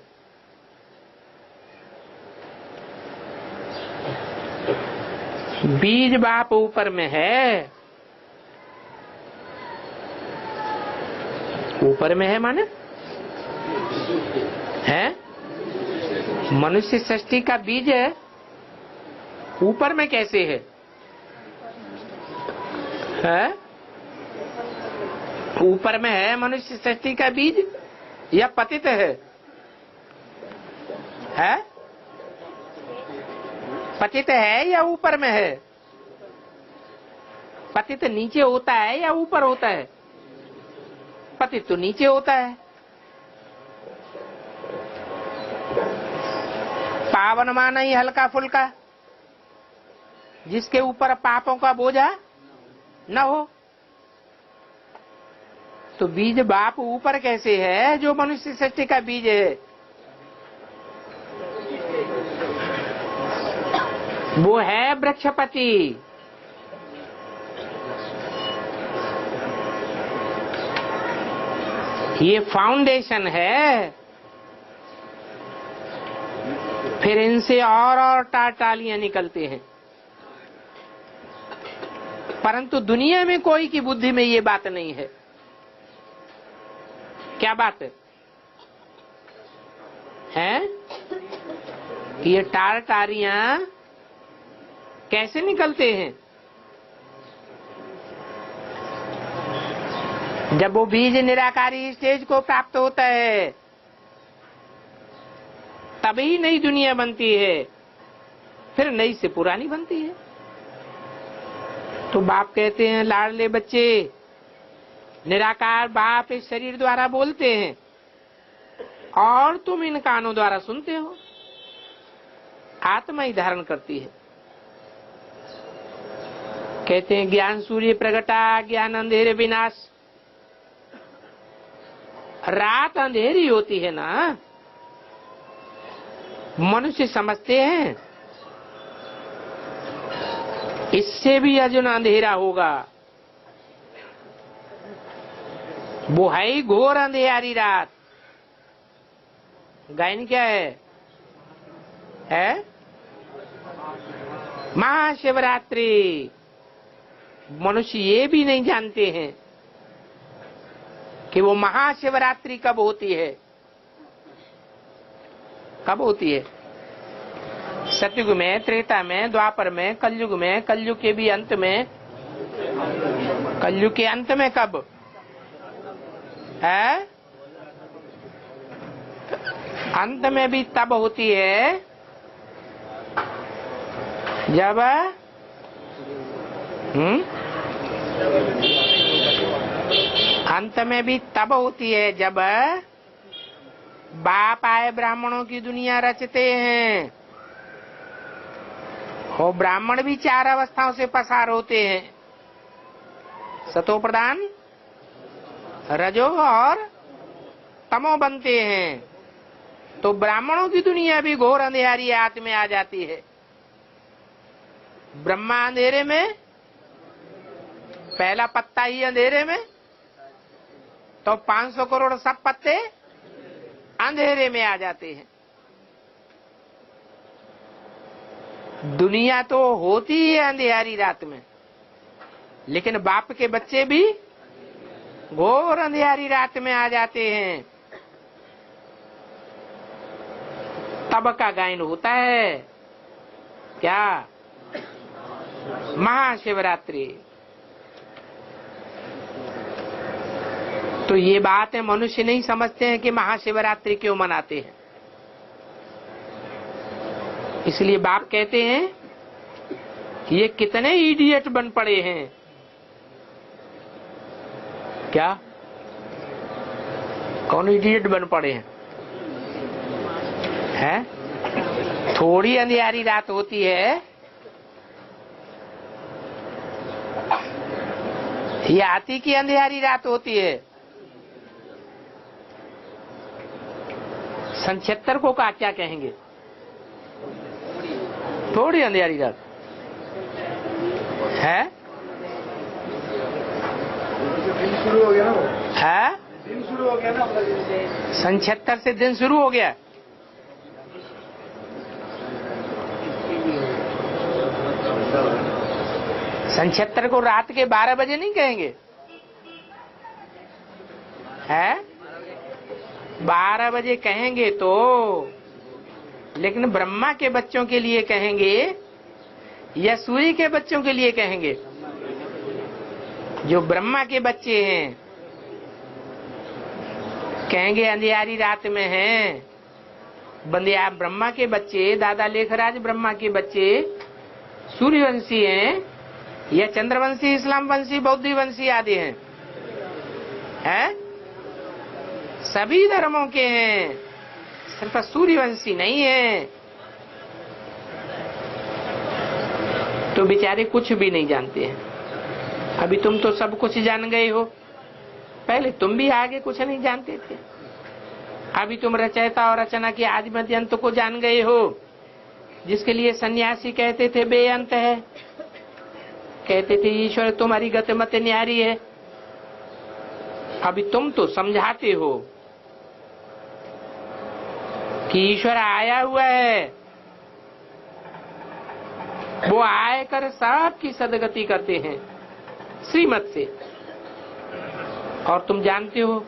बीज बाप ऊपर में है। ऊपर में है माने है मनुष्य सृष्टि का बीज है। ऊपर में कैसे है? ऊपर में है मनुष्य सृष्टि का बीज या पतित है? पतित है या ऊपर में है? पतित नीचे होता है या ऊपर होता है? पतित तो नीचे होता है। पावन माना ही हल्का फुल्का, जिसके ऊपर पापों का बोझा न हो। तो बीज बाप ऊपर कैसे है जो मनुष्य सृष्टि का बीज है? वो है वृक्षपति। ये फाउंडेशन है। फिर इनसे और टालियां निकलते हैं। परंतु दुनिया में कोई की बुद्धि में ये बात नहीं है। क्या बात है? ये टारियां कैसे निकलते हैं? जब वो बीज निराकारी स्टेज को प्राप्त होता है तभी नई दुनिया बनती है, फिर नई से पुरानी बनती है। तो बाप कहते हैं लाडले बच्चे, निराकार बाप इस शरीर द्वारा बोलते हैं और तुम इन कानों द्वारा सुनते हो। आत्मा ही धारण करती है। कहते हैं ज्ञान सूर्य प्रगटा ज्ञान अंधेरे विनाश। रात अंधेरी होती है ना, मनुष्य समझते हैं इससे भी अर्जुन अंधेरा होगा। वो है ही घोर अंधेरी रात। गायन क्या है? महाशिवरात्रि। मनुष्य ये भी नहीं जानते हैं कि वो महाशिवरात्रि कब होती है। कब होती है? सतयुग में, त्रेता में, द्वापर में, कलयुग में, कलयुग के भी अंत में। कलयुग के अंत में कब है? अंत में भी तब होती है जब अंत में भी तब होती है जब बाप आए ब्राह्मणों की दुनिया रचते हैं। और ब्राह्मण भी 4 अवस्थाओं से पसार होते हैं, सतो प्रधान, रजो और तमो बनते हैं। तो ब्राह्मणों की दुनिया भी घोर अंधेरी रात में आ जाती है। ब्रह्मा अंधेरे में, पहला पत्ता ही अंधेरे में, तो 500 करोड़ सब पत्ते अंधेरे में आ जाते हैं। दुनिया तो होती है अंधेरी रात में, लेकिन बाप के बच्चे भी घोर अंधेरी रात में आ जाते हैं। तब का गायन होता है क्या? महाशिवरात्रि। तो ये बात है, मनुष्य नहीं समझते हैं कि महाशिवरात्रि क्यों मनाते हैं। इसलिए बाप कहते हैं कि ये कितने इडियट बन पड़े हैं। क्या? कौन इडियट बन पड़े हैं? थोड़ी अंधेरी रात होती है, ये आती की अंधेरी रात होती है। सन 76 को का क्या कहेंगे? थोड़ी अंधेरी रात है। दिन शुरू हो गया ना, है दिन शुरू हो गया ना। सन 76 से दिन शुरू हो गया। सन 76 को रात के 12 बजे नहीं कहेंगे, है 12 बजे कहेंगे तो, लेकिन ब्रह्मा के बच्चों के लिए कहेंगे या सूर्य के बच्चों के लिए कहेंगे? जो ब्रह्मा के बच्चे हैं कहेंगे अंधियारी रात में हैं। बंदिया ब्रह्मा के बच्चे, दादा लेखराज ब्रह्मा के बच्चे सूर्यवंशी हैं या चंद्रवंशी, इस्लाम वंशी, बौद्ध वंशी आदि हैं? सभी धर्मों के हैं, सिर्फ सूर्यवंशी नहीं है। तो बेचारे कुछ भी नहीं जानते हैं। अभी तुम तो सब कुछ जान गए हो, पहले तुम भी आगे कुछ नहीं जानते थे। अभी तुम रचयिता और रचना के आदि मध्य अंत को जान गए हो, जिसके लिए सन्यासी कहते थे बेअंत है, कहते थे ईश्वर तुम्हारी गति मत न्यारी है। अभी तुम तो समझाते हो कि ईश्वर आया हुआ है, वो आए कर सबकी सदगति करते हैं श्रीमत से। और तुम जानते हो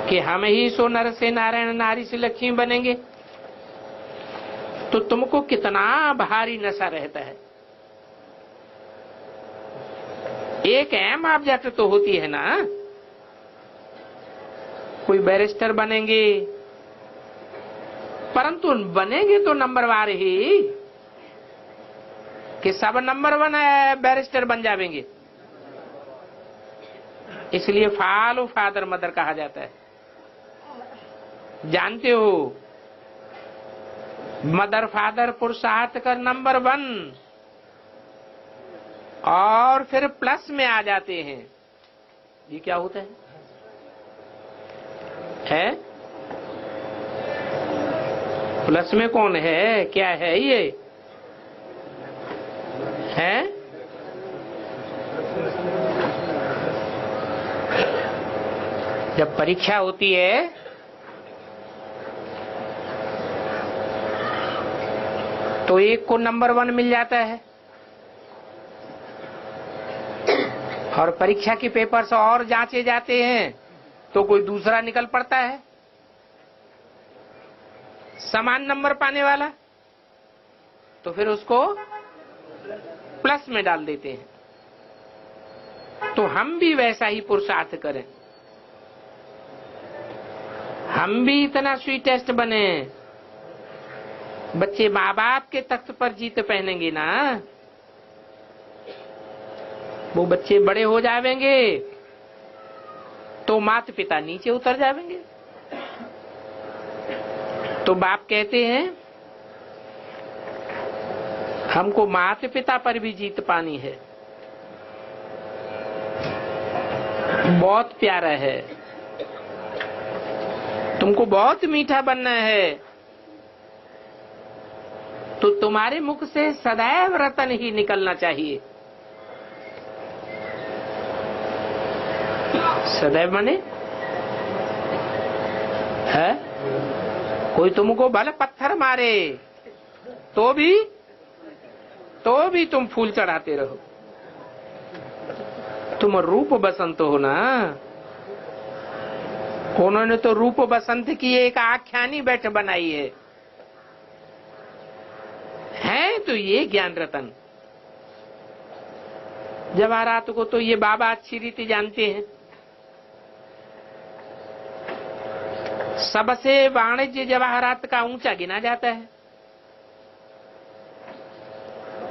कि हम ही सो नर से नारायण, नारी से लक्ष्मी बनेंगे, तो तुमको कितना भारी नशा रहता है। एक अहम ऑब्जेक्ट तो होती है ना, कोई बैरिस्टर बनेंगे, परंतु बनेंगे तो नंबरवार ही, कि सब नंबर 1 बैरिस्टर बन जाएंगे। इसलिए फॉलो फादर मदर कहा जाता है। जानते हो, मदर फादर पुरुषार्थ कर नंबर 1, और फिर प्लस में आ जाते हैं। ये क्या होता है? प्लस में कौन है? क्या है ये? है जब परीक्षा होती है तो एक को नंबर 1 मिल जाता है और परीक्षा के पेपर्स और जांचे जाते हैं तो कोई दूसरा निकल पड़ता है समान नंबर पाने वाला, तो फिर उसको प्लस में डाल देते हैं। तो हम भी वैसा ही पुरुषार्थ करें, हम भी इतना स्वीटेस्ट बने। बच्चे माँ बाप के तख्त पर जीत पहनेंगे ना, वो बच्चे बड़े हो जाएंगे तो माता पिता नीचे उतर जाएंगे। तो बाप कहते हैं हमको माता पिता पर भी जीत पानी है। बहुत प्यारा है, तुमको बहुत मीठा बनना है, तो तुम्हारे मुख से सदैव रतन ही निकलना चाहिए। सदैव माने है कोई तुमको भले पत्थर मारे तो भी तुम फूल चढ़ाते रहो। तुम रूप बसंत हो ना। उन्होंने तो रूप बसंत की एक आख्यान ही बैठ बनाई है तो ये ज्ञान रतन। जवाहरात को तो ये बाबा अच्छी रीति जानते हैं। सबसे वाणिज्य जवाहरात का ऊंचा गिना जाता है।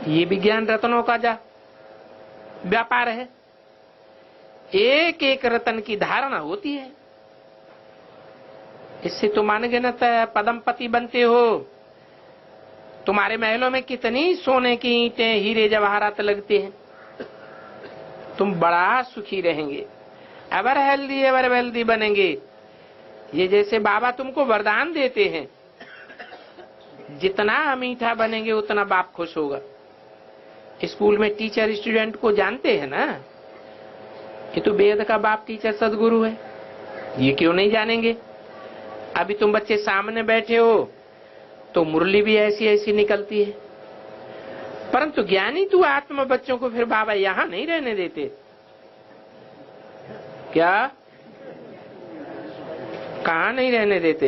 ये विज्ञान रत्नों का व्यापार है। एक एक रत्न की धारणा होती है। इससे तुम अनगिनत पदमपति बनते हो। तुम्हारे महलों में कितनी सोने की ईंटें हीरे जवाहरात लगते हैं। तुम बड़ा सुखी रहेंगे, एवर हेल्दी बनेंगे। ये जैसे बाबा तुमको वरदान देते हैं, जितना मीठा बनेंगे उतना बाप खुश होगा। स्कूल में टीचर स्टूडेंट को जानते हैं ना कि तो वेद का बाप टीचर सदगुरु है। ये क्यों नहीं जानेंगे? अभी तुम बच्चे सामने बैठे हो तो मुरली भी ऐसी ऐसी निकलती है, परंतु ज्ञानी तू आत्मा बच्चों को फिर बाबा यहां नहीं रहने देते। क्या कहां नहीं रहने देते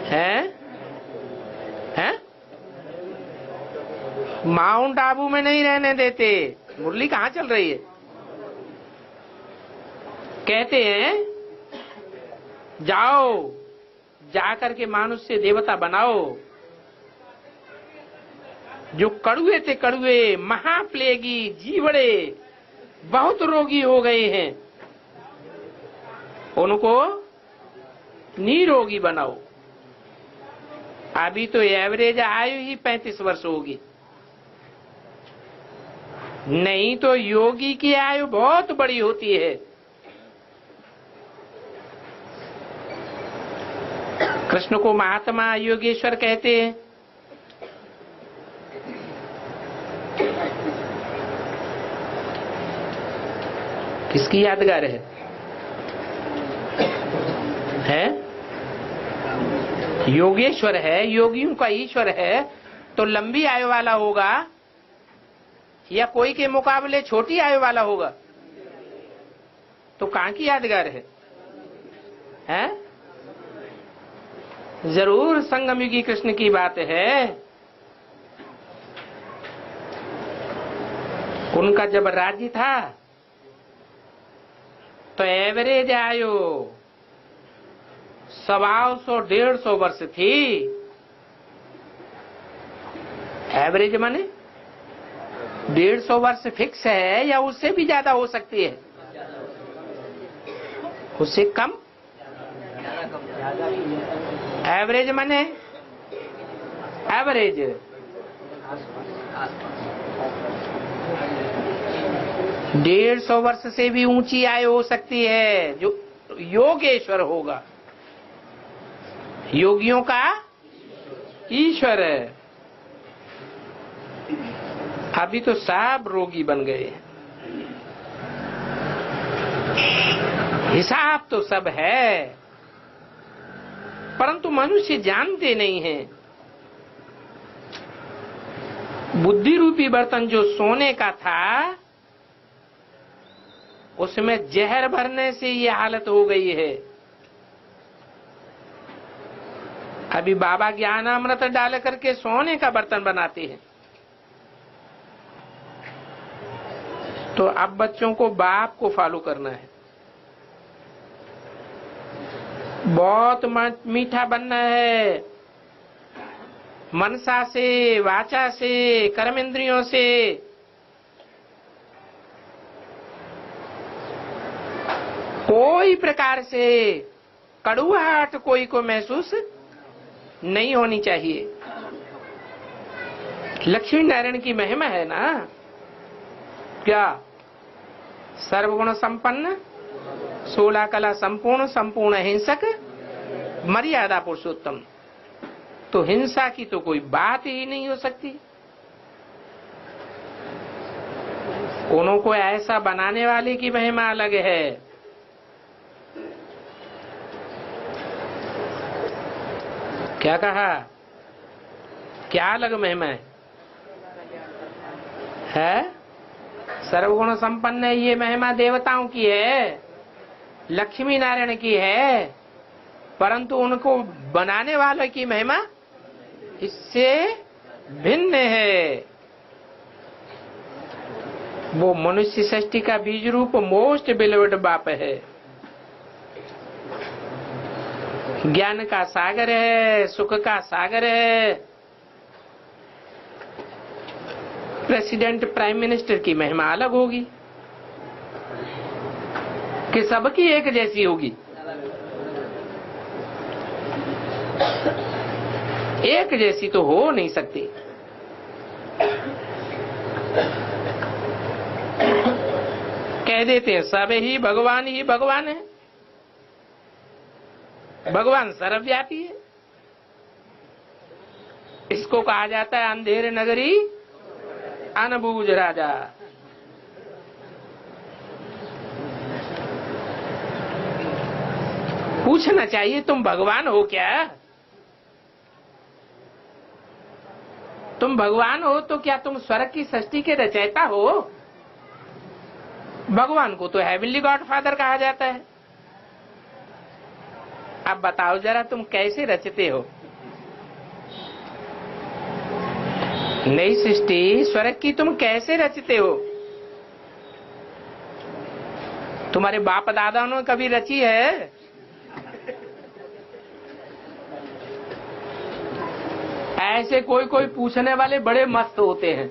हैं? माउंट आबू में नहीं रहने देते। मुरली कहां चल रही है? कहते हैं जाओ, जाकर के मानुष्य से देवता बनाओ। जो कड़ुए थे कड़ुए, महाप्लेगी, जीवड़े, बहुत रोगी हो गए हैं, उनको निरोगी बनाओ। अभी तो एवरेज आयु ही 35 वर्ष होगी, नहीं तो योगी की आयु बहुत बड़ी होती है। कृष्ण को महात्मा योगेश्वर कहते हैं। किसकी यादगार है? योगेश्वर है, योगियों का ईश्वर है, तो लंबी आयु वाला होगा या कोई के मुकाबले छोटी आयु वाला होगा? तो कहां की यादगार है? जरूर संगम युगी कृष्ण की बात है। उनका जब राज्य था तो एवरेज आयु 125-150 वर्ष थी। एवरेज माने 150 वर्ष फिक्स है या उससे भी ज्यादा हो सकती है? उससे कम? एवरेज माने एवरेज 150 वर्ष से भी ऊंची आयु हो सकती है, जो योगेश्वर होगा, योगियों का ईश्वर है। अभी तो सब रोगी बन गए हैं। हिसाब तो सब है, परंतु मनुष्य जानते नहीं हैं। बुद्धि रूपी बर्तन जो सोने का था, उसमें जहर भरने से ये हालत हो गई है। अभी बाबा ज्ञानामृत डाल करके सोने का बर्तन बनाते हैं। तो अब बच्चों को बाप को फॉलो करना है। बहुत मीठा बनना है, मनसा से, वाचा से, कर्मेंद्रियों से। कोई प्रकार से कड़ुआहट कोई को महसूस नहीं होनी चाहिए। लक्ष्मी नारायण की महिमा है ना, क्या? सर्वगुण संपन्न, 16 कला संपूर्ण, संपूर्ण हिंसक, मर्यादा पुरुषोत्तम। तो हिंसा की तो कोई बात ही नहीं हो सकती। उनको ऐसा बनाने वाले की महिमा अलग है। क्या कहा? क्या अलग महिमा है? सर्वगुण संपन्न है, ये महिमा देवताओं की है, लक्ष्मी नारायण की है, परंतु उनको बनाने वाले की महिमा इससे भिन्न है। वो मनुष्य सृष्टि का बीज रूप मोस्ट बिलीव्ड बाप है, ज्ञान का सागर है, सुख का सागर है। प्रेसिडेंट, प्राइम मिनिस्टर की महिमा अलग होगी कि सबकी एक जैसी होगी? एक जैसी तो हो नहीं सकती। कह देते हैं सब ही भगवान है। भगवान सर्वव्यापी है। इसको कहा जाता है अंधेर नगरी अनबूझ राजा। पूछना चाहिए तुम भगवान हो क्या? तुम भगवान हो तो क्या तुम स्वर्ग की सृष्टि के रचयिता हो? भगवान को तो हेवनली गॉडफादर कहा जाता है। अब बताओ जरा तुम कैसे रचते हो? नई सृष्टि स्वर्ग की तुम कैसे रचते हो? तुम्हारे बाप दादा ने कभी रची है? ऐसे कोई कोई पूछने वाले बड़े मस्त होते हैं,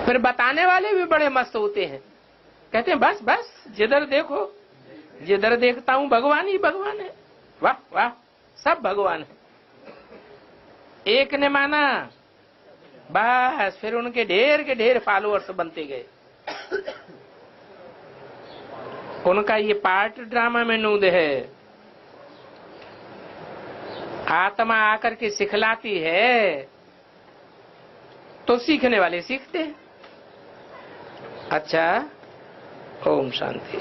फिर बताने वाले भी बड़े मस्त होते हैं। कहते हैं बस बस जिधर देखो, जिधर देखता हूं भगवान ही भगवान है। वाह वाह, सब भगवान है। एक ने माना, बस फिर उनके ढेर के ढेर फॉलोअर्स बनते गए। उनका ये पार्ट ड्रामा में नूद है। आत्मा आकर के सिखलाती है तो सीखने वाले सीखते हैं। अच्छा, ओम शांति।